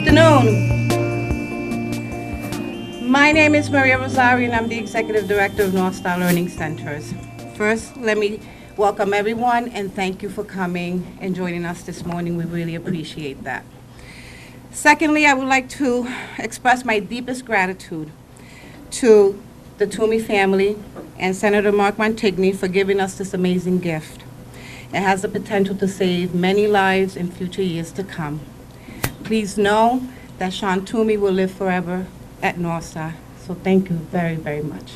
afternoon. My name is Maria Rosario, and I'm the Executive Director of North Star Learning Centers. First, let me welcome everyone and thank you for coming and joining us this morning. We really appreciate that. Secondly, I would like to express my deepest gratitude to the Toomey family and Senator Mark Montigny for giving us this amazing gift. It has the potential to save many lives in future years to come. Please know that Sean Toomey will live forever at North Star. So thank you very, very much.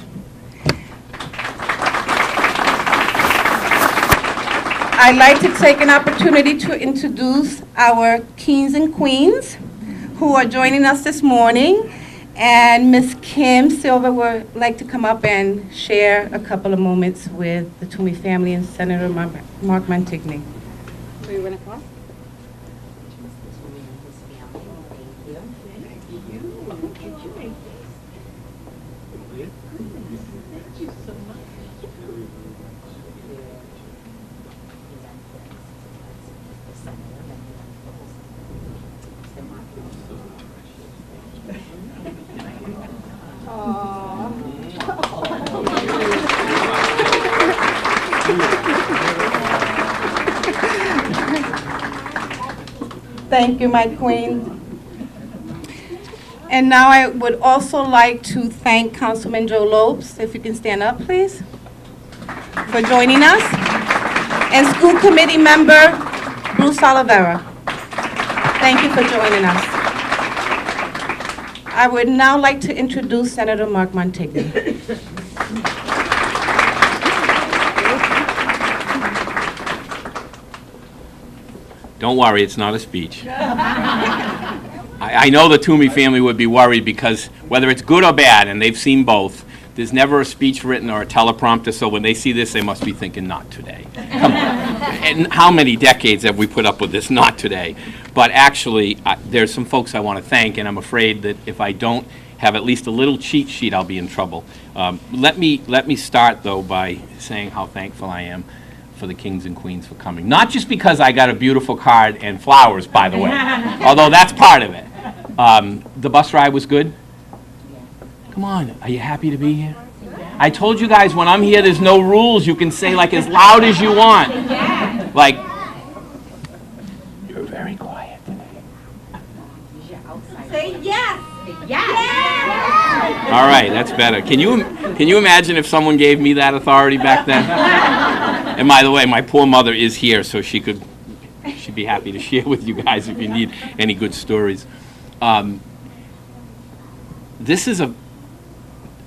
I'd like to take an opportunity to introduce our kings and queens who are joining us this morning. And Ms. Kim Silver would like to come up and share a couple of moments with the Toomey family and Senator Mark Montigny. Do you want to come up? Thank you, my queen. And now I would also like to thank Councilman Joe Lopes, if you can stand up, please, for joining us, and School Committee Member Bruce Oliveira. Thank you for joining us. I would now like to introduce Senator Mark Montigny. Don't worry, it's not a speech. I know the Toomey family would be worried because whether it's good or bad, and they've seen both, there's never a speech written or a teleprompter, so when they see this, they must be thinking, not today. Come on. And how many decades have we put up with this, not today? But actually, there's some folks I want to thank, and I'm afraid that if I don't have at least a little cheat sheet, I'll be in trouble. Let me start, though, by saying how thankful I am for the kings and queens for coming. Not just because I got a beautiful card and flowers, by the way, although that's part of it. The bus ride was good? Come on, are you happy to be here? I told you guys when I'm here, there's no rules. You can say like as loud as you want. Like, you're very quiet today. Say yes. Yes. All right, that's better. Can you imagine if someone gave me that authority back then? And by the way, my poor mother is here, so she'd be happy to share with you guys if you need any good stories. This is a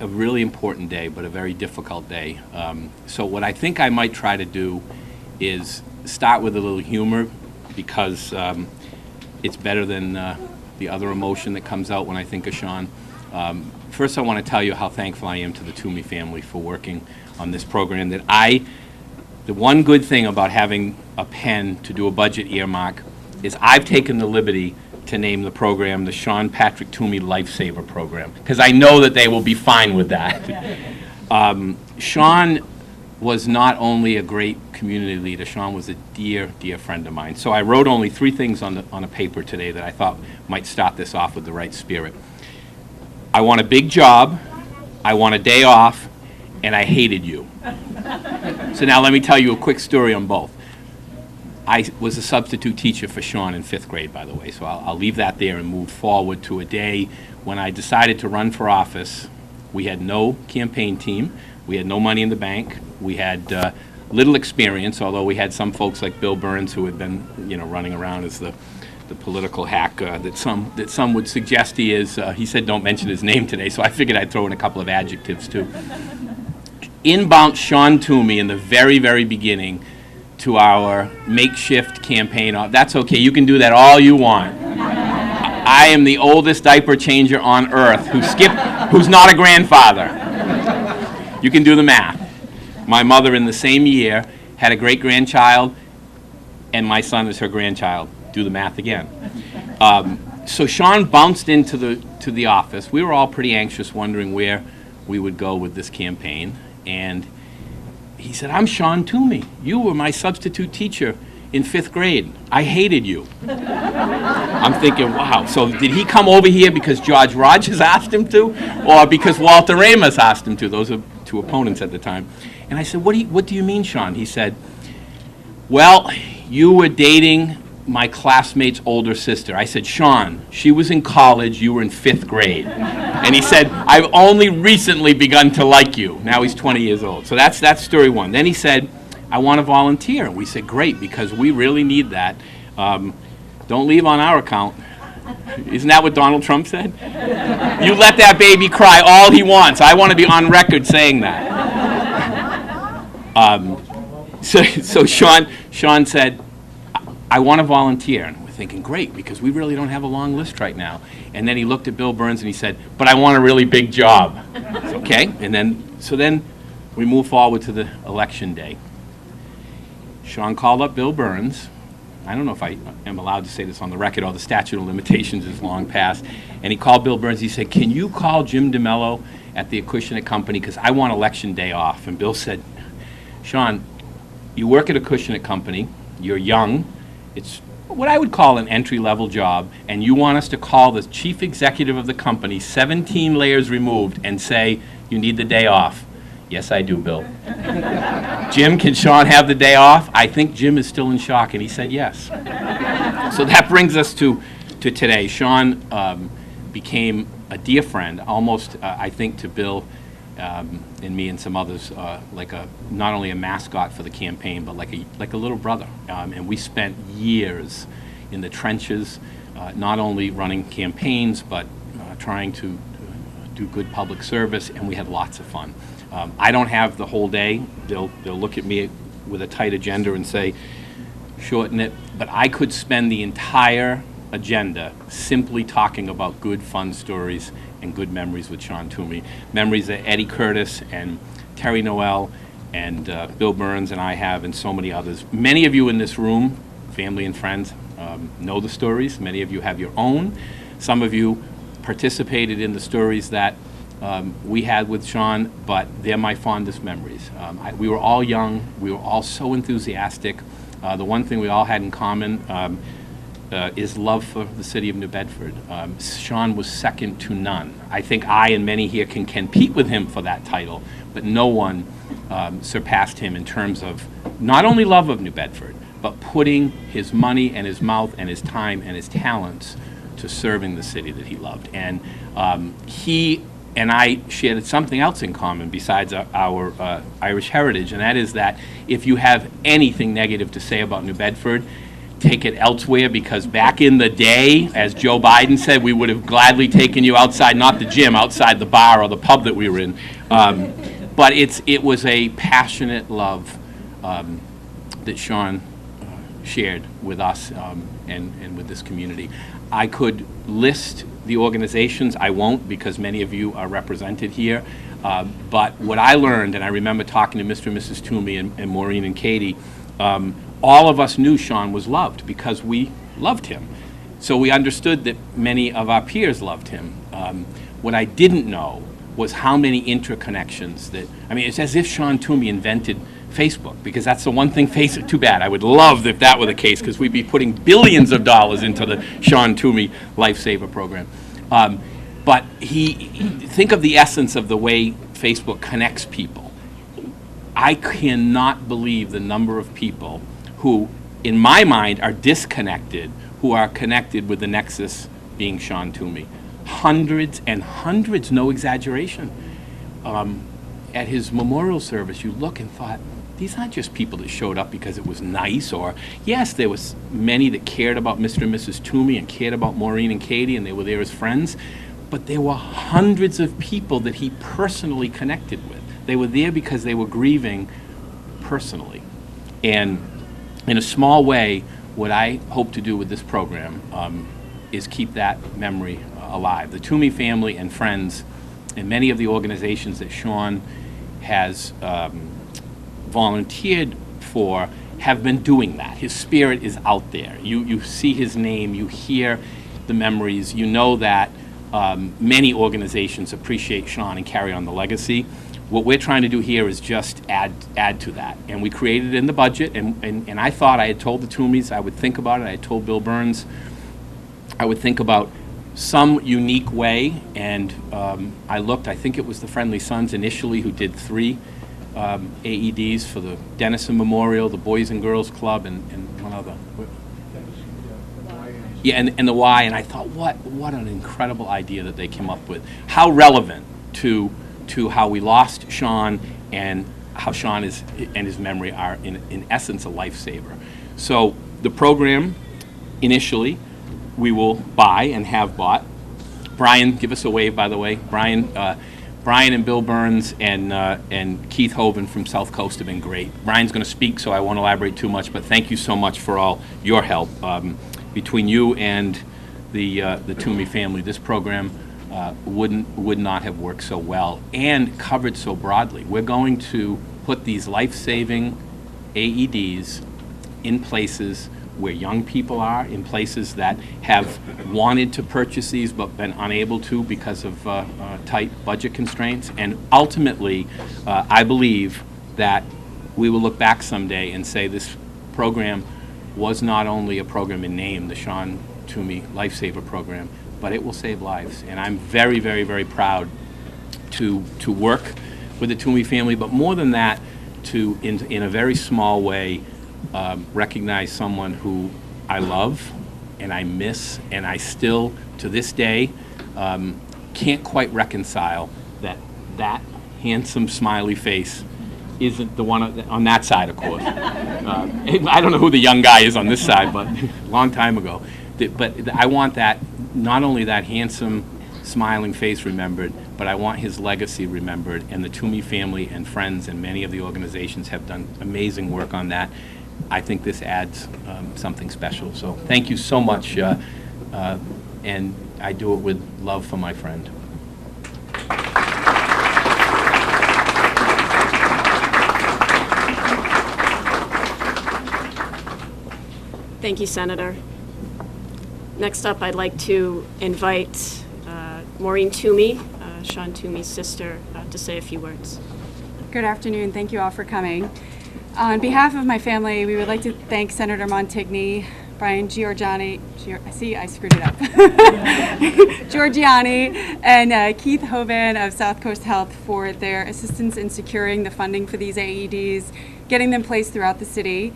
really important day, but a very difficult day. So what I think I might try to do is start with a little humor, because it's better than the other emotion that comes out when I think of Shawn. First, I want to tell you how thankful I am to the Toomey family for working on this program. The one good thing about having a pen to do a budget earmark is I've taken the liberty to name the program the Shawn Patrick Toomey Lifesaver Program, because I know that they will be fine with that. Shawn was not only a great community leader, Shawn was a dear, dear friend of mine. So I wrote only 3 things on a paper today that I thought might start this off with the right spirit. I want a big job, I want a day off, and I hated you. So now let me tell you a quick story on both. I was a substitute teacher for Shawn in 5th grade, by the way, so I'll leave that there and move forward to a day when I decided to run for office. We had no campaign team, we had no money in the bank, we had little experience, although we had some folks like Bill Burns who had been, running around as the political hack that some would suggest he is. He said don't mention his name today, so I figured I'd throw in a couple of adjectives too. In bounced Sean Toomey in the very, very beginning to our makeshift campaign. That's okay, you can do that all you want. I am the oldest diaper changer on earth who's not a grandfather. You can do the math. My mother in the same year had a great-grandchild, and my son is her grandchild. Do the math again. So Shawn bounced into the office. We were all pretty anxious, wondering where we would go with this campaign. And he said, "I'm Sean Toomey. You were my substitute teacher in 5th grade. I hated you. I'm thinking, wow, so did he come over here because George Rogers asked him to, or because Walter Amos asked him to? Those are 2 opponents at the time. And I said, what do you mean, Shawn? He said, well, you were dating my classmate's older sister. I said, Shawn, she was in college, you were in 5th grade. And he said, I've only recently begun to like you. Now he's 20 years old. So that's story 1. Then he said, I want to volunteer. And we said, great, because we really need that. Don't leave on our account. Isn't that what Donald Trump said? You let that baby cry all he wants. I want to be on record saying that. So Shawn said, I want to volunteer. And we're thinking, great, because we really don't have a long list right now. And then he looked at Bill Burns and he said, but I want a really big job. Okay, and then we move forward to the election day. Shawn called up Bill Burns. I don't know if I am allowed to say this on the record, or the statute of limitations is long past. And he called Bill Burns. He said, can you call Jim DeMello at the Acushnet Company, because I want election day off. And Bill said, Shawn, you work at Acushnet Company, you're young, it's what I would call an entry-level job, and you want us to call the chief executive of the company 17 layers removed and say, you need the day off. Yes, I do, Bill. Jim, can Shawn have the day off? I think Jim is still in shock, and he said yes. So that brings us to today. Shawn became a dear friend, almost, I think, to Bill and me and some others, not only a mascot for the campaign, but like a little brother. And we spent years in the trenches, not only running campaigns, but trying to do good public service, and we had lots of fun. I don't have the whole day. They'll look at me with a tight agenda and say, shorten it, but I could spend the entire agenda simply talking about good, fun stories and good memories with Sean Toomey. Memories that Eddie Curtis and Terry Noel and Bill Burns and I have, and so many others. Many of you in this room, family and friends, know the stories. Many of you have your own. Some of you participated in the stories that we had with Shawn, but they're my fondest memories. We were all young. We were all so enthusiastic. The one thing we all had in common is love for the city of New Bedford. Shawn was second to none. I think I and many here can compete with him for that title, but no one surpassed him in terms of not only love of New Bedford, but putting his money and his mouth and his time and his talents to serving the city that he loved. And he and I shared something else in common besides our Irish heritage, and that is that if you have anything negative to say about New Bedford, take it elsewhere, because back in the day, as Joe Biden said, we would have gladly taken you outside, not the gym, outside the bar or the pub that we were in. But it was a passionate love that Shawn shared with us and with this community. I could list the organizations. I won't, because many of you are represented here. But what I learned, and I remember talking to Mr. and Mrs. Toomey and Maureen and Katie, all of us knew Shawn was loved because we loved him. So we understood that many of our peers loved him. What I didn't know was how many interconnections that, I mean, it's as if Shawn Toomey invented Facebook, because that's the one thing, too bad. I would love if that were the case, because we'd be putting billions of dollars into the Shawn Toomey Lifesaver program. But think of the essence of the way Facebook connects people. I cannot believe the number of people who, in my mind, are disconnected, who are connected with the nexus being Shawn Toomey. Hundreds and hundreds, no exaggeration. At his memorial service, you look and thought, these aren't just people that showed up because it was nice, or, yes, there was many that cared about Mr. and Mrs. Toomey and cared about Maureen and Katie, and they were there as friends, but there were hundreds of people that he personally connected with. They were there because they were grieving personally. And in a small way, what I hope to do with this program is keep that memory alive. The Toomey family and friends and many of the organizations that Shawn has volunteered for have been doing that. His spirit is out there. You see his name, you hear the memories, you know that many organizations appreciate Shawn and carry on the legacy. What we're trying to do here is just add to that. And we created it in the budget, and I thought, I had told the Toomeys I would think about it. I had told Bill Burns I would think about some unique way, and I looked. I think it was the Friendly Sons initially who did 3 AEDs for the Dennison Memorial, the Boys and Girls Club, and one other. Yeah, and the Y, and I thought, what an incredible idea that they came up with. How relevant to how we lost Shawn, and how Shawn and his memory are, in essence, a lifesaver. So the program, initially, we will buy and have bought. Brian, give us a wave, by the way. Brian and Bill Burns and Keith Hoban from South Coast have been great. Brian's going to speak, so I won't elaborate too much, but thank you so much for all your help. Between you and the Toomey family, this program would not have worked so well and covered so broadly. We're going to put these life-saving AEDs in places where young people are, in places that have wanted to purchase these but been unable to because of tight budget constraints. And ultimately, I believe that we will look back someday and say this program was not only a program in name, the Sean Toomey Lifesaver Program, but it will save lives. And I'm very, very, very proud to work with the Toomey family, but more than that, to, in a very small way, recognize someone who I love and I miss, and I still, to this day, can't quite reconcile that handsome, smiley face isn't the one on that side, of course. I don't know who the young guy is on this side, but a long time ago. But I want that, not only that handsome, smiling face remembered, but I want his legacy remembered. And the Toomey family and friends and many of the organizations have done amazing work on that. I think this adds something special. So thank you so much. And I do it with love for my friend. Thank you, Senator. Next up, I'd like to invite Maureen Toomey, Sean Toomey's sister, to say a few words. Good afternoon. Thank you all for coming. On behalf of my family, we would like to thank Senator Montigny, Brian Giorgiani, I screwed it up, Giorgiani, and Keith Hoban of South Coast Health for their assistance in securing the funding for these AEDs, getting them placed throughout the city,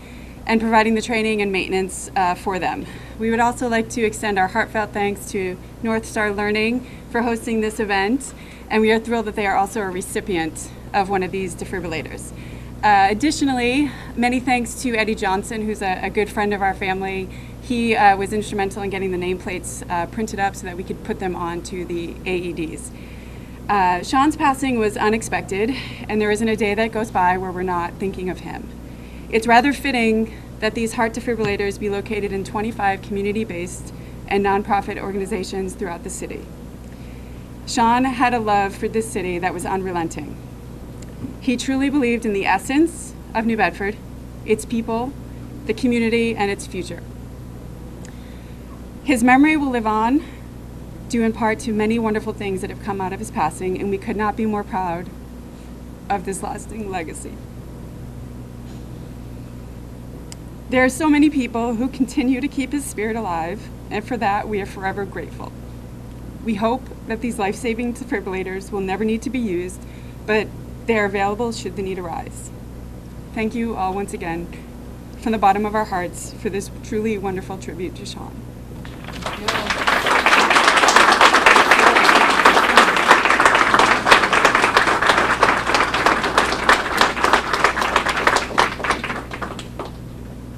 and providing the training and maintenance for them. We would also like to extend our heartfelt thanks to North Star Learning for hosting this event, and we are thrilled that they are also a recipient of one of these defibrillators. Additionally, many thanks to Eddie Johnson, who's a good friend of our family. He was instrumental in getting the nameplates printed up so that we could put them onto the AEDs. Shawn's passing was unexpected, and there isn't a day that goes by where we're not thinking of him. It's rather fitting that these heart defibrillators be located in 25 community-based and nonprofit organizations throughout the city. Shawn had a love for this city that was unrelenting. He truly believed in the essence of New Bedford, its people, the community, and its future. His memory will live on, due in part to many wonderful things that have come out of his passing, and we could not be more proud of this lasting legacy. There are so many people who continue to keep his spirit alive, and for that we are forever grateful. We hope that these life-saving defibrillators will never need to be used, but they are available should the need arise. Thank you all once again from the bottom of our hearts for this truly wonderful tribute to Shawn.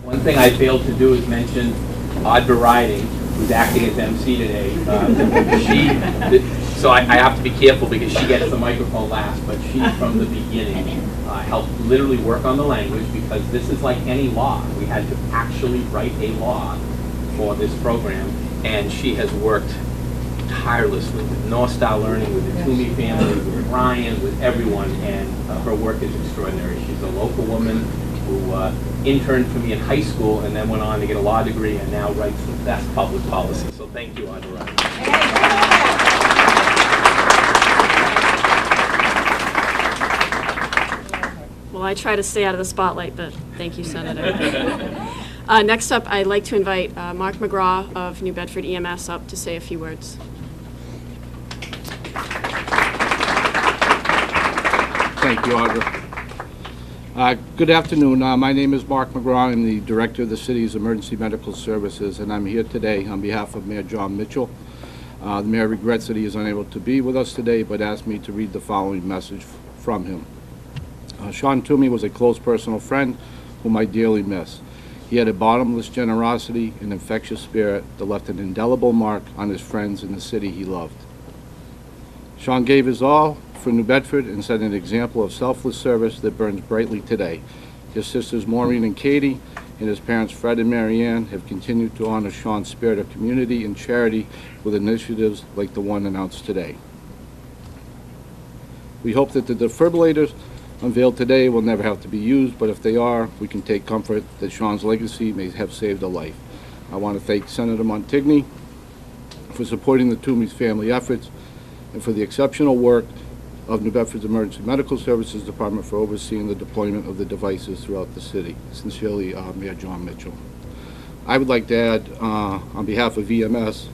One thing I failed to do is mention Audra Riding, who's acting as MC today. So I have to be careful because she gets the microphone last, but she from the beginning helped literally work on the language, because this is like any law. We had to actually write a law for this program, and she has worked tirelessly with North Star Learning, with the Toomey family, with Ryan, with everyone, and her work is extraordinary. She's a local woman who interned for me in high school and then went on to get a law degree and now writes the best public policy. So thank you, Audra. Well, I try to stay out of the spotlight, but thank you, Senator. Next up, I'd like to invite Mark McGraw of New Bedford EMS up to say a few words. Thank you, Audra. Good afternoon. My name is Mark McGraw. I'm the Director of the City's Emergency Medical Services, and I'm here today on behalf of Mayor John Mitchell. The Mayor regrets that he is unable to be with us today, but asked me to read the following message from him. Sean Toomey was a close personal friend whom I dearly miss. He had a bottomless generosity and infectious spirit that left an indelible mark on his friends in the city he loved. Shawn gave his all for New Bedford and set an example of selfless service that burns brightly today. His sisters Maureen and Katie and his parents Fred and Mary Ann have continued to honor Shawn's spirit of community and charity with initiatives like the one announced today. We hope that the defibrillators unveiled today will never have to be used, but if they are, we can take comfort that Shawn's legacy may have saved a life. I want to thank Senator Montigny for supporting the Toomey's family efforts and for the exceptional work of New Bedford's Emergency Medical Services Department for overseeing the deployment of the devices throughout the city. Sincerely, Mayor John Mitchell. I would like to add, on behalf of EMS,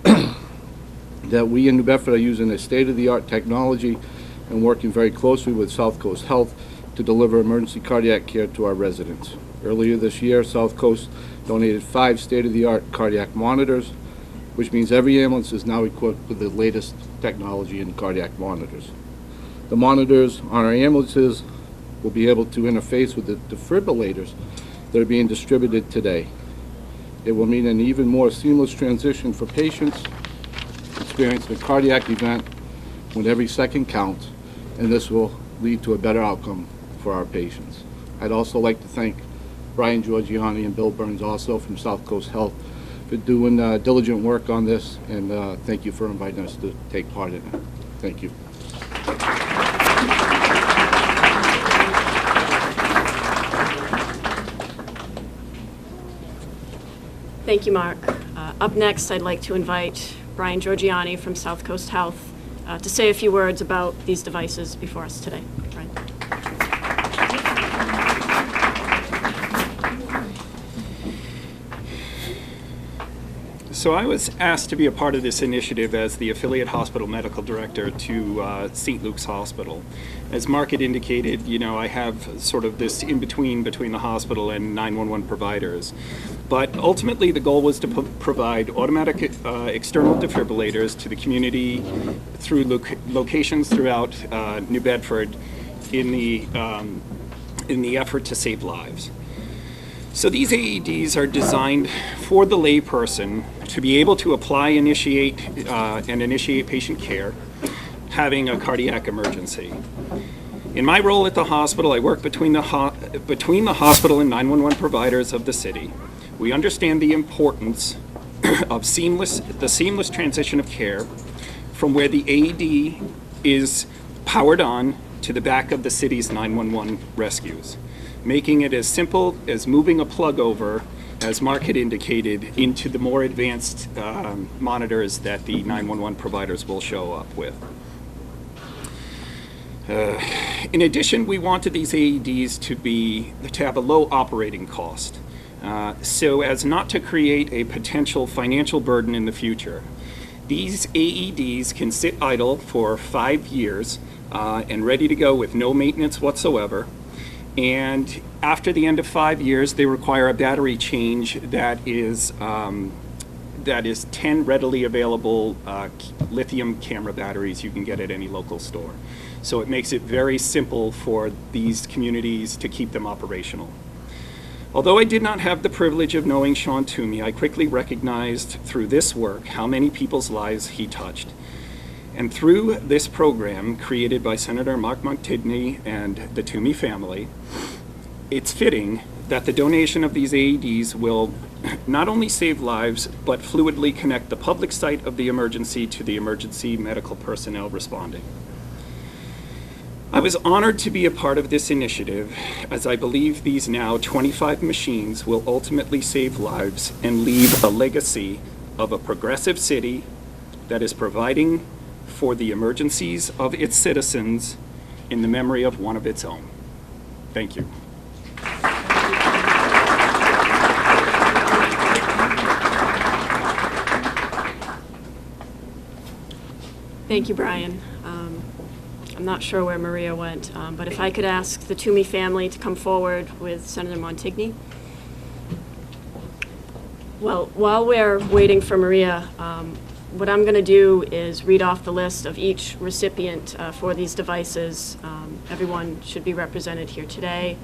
that we in New Bedford are using a state-of-the-art technology and working very closely with South Coast Health to deliver emergency cardiac care to our residents. Earlier this year, South Coast donated 5 state-of-the-art cardiac monitors, which means every ambulance is now equipped with the latest technology in cardiac monitors. The monitors on our ambulances will be able to interface with the defibrillators that are being distributed today. It will mean an even more seamless transition for patients experiencing a cardiac event when every second counts, and this will lead to a better outcome for our patients. I'd also like to thank Brian Giorgiani and Bill Burns also from South Coast Health for doing diligent work on this, and thank you for inviting us to take part in it. Thank you. Thank you, Mark. Up next, I'd like to invite Brian Giorgiani from South Coast Health to say a few words about these devices before us today. Brian. So I was asked to be a part of this initiative as the affiliate hospital medical director to St. Luke's Hospital. As Mark had indicated, you know, I have sort of this in-between between the hospital and 911 providers. But ultimately, the goal was to provide automatic external defibrillators to the community through locations throughout New Bedford in the effort to save lives. So these AEDs are designed for the layperson to be able to apply, initiate patient care, having a cardiac emergency. In my role at the hospital, I work between the hospital and 911 providers of the city. We understand the importance of the seamless transition of care from where the AED is powered on to the back of the city's 911 rescues, making it as simple as moving a plug over, as Mark had indicated, into the more advanced monitors that the 911 providers will show up with. In addition, we wanted these AEDs to have a low operating cost, so as not to create a potential financial burden in the future. These AEDs can sit idle for 5 years and ready to go with no maintenance whatsoever. And after the end of 5 years, they require a battery change that is 10 readily available lithium camera batteries you can get at any local store. So it makes it very simple for these communities to keep them operational. Although I did not have the privilege of knowing Sean Toomey, I quickly recognized through this work how many people's lives he touched. And through this program created by Senator Mark Montigny and the Toomey family, it's fitting that the donation of these AEDs will not only save lives, but fluidly connect the public site of the emergency to the emergency medical personnel responding. I was honored to be a part of this initiative, as I believe these now 25 machines will ultimately save lives and leave a legacy of a progressive city that is providing for the emergencies of its citizens in the memory of one of its own. Thank you. Thank you, Brian. I'm not sure where Maria went, but if I could ask the Toomey family to come forward with Senator Montigny. Well, while we're waiting for Maria, what I'm going to do is read off the list of each recipient for these devices. Everyone should be represented here today.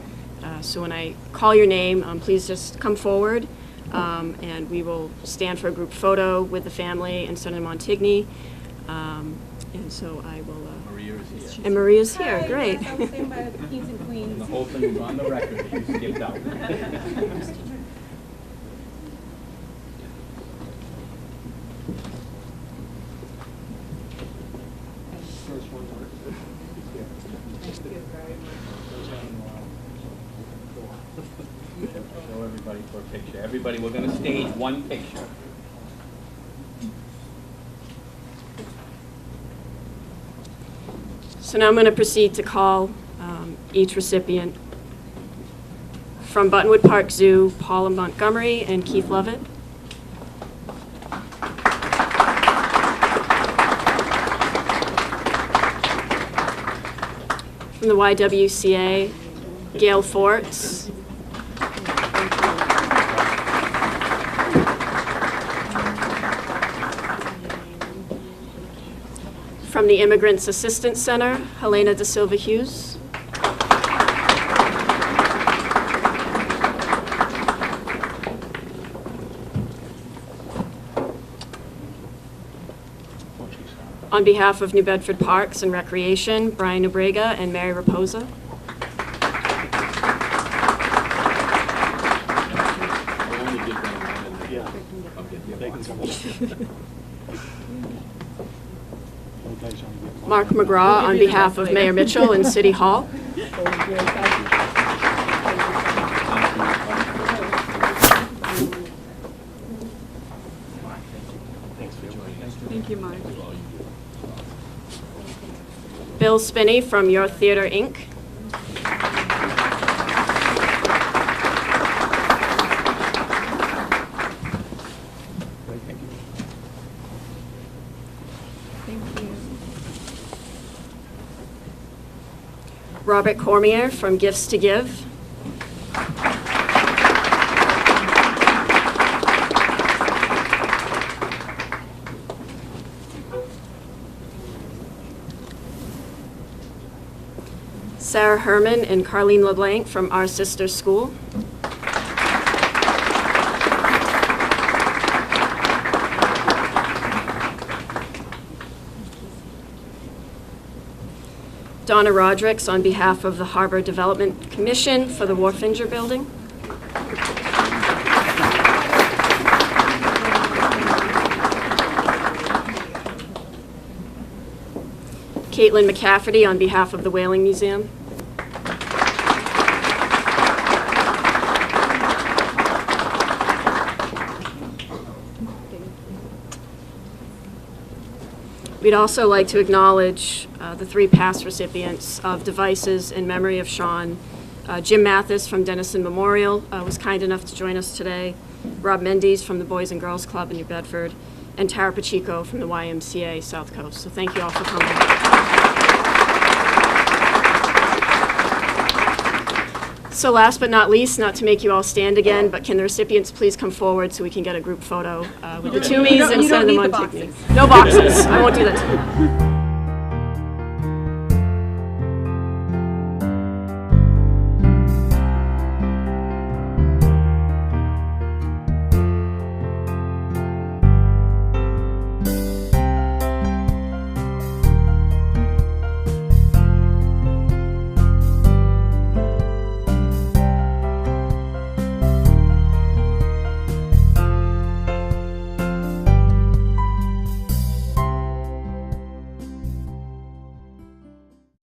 So when I call your name, please just come forward, and we will stand for a group photo with the family and Senator Montigny. And so I will. Maria is here. And Maria's here. Great. The whole thing is on the record that you skipped out. Show everybody for a picture. Everybody, we're going to stage one picture. So now I'm going to proceed to call each recipient. From Buttonwood Park Zoo, Paula Montgomery and Keith Lovett. From the YWCA, Gail Forts. From the Immigrants Assistance Center, Helena Da Silva Hughes. On behalf of New Bedford Parks and Recreation, Brian Ubrega and Mary Raposa. Mark McGraw on behalf of Mayor Mitchell and City Hall. Thank you, Mark. Bill Spinney from Your Theater, Inc. Robert Cormier from Gifts to Give. Sarah Herman and Carlene LeBlanc from Our Sister School. Donna Rodricks on behalf of the Harbor Development Commission for the Wharfinger Building. Caitlin McCafferty on behalf of the Whaling Museum. We'd also like to acknowledge the 3 past recipients of devices in memory of Shawn. Jim Mathis from Denison Memorial was kind enough to join us today. Rob Mendes from the Boys and Girls Club in New Bedford. And Tara Pacheco from the YMCA South Coast. So thank you all for coming. So last but not least, not to make you all stand again, but can the recipients please come forward so we can get a group photo with the Toomeys and Senator Montigny. No boxes. I won't do that.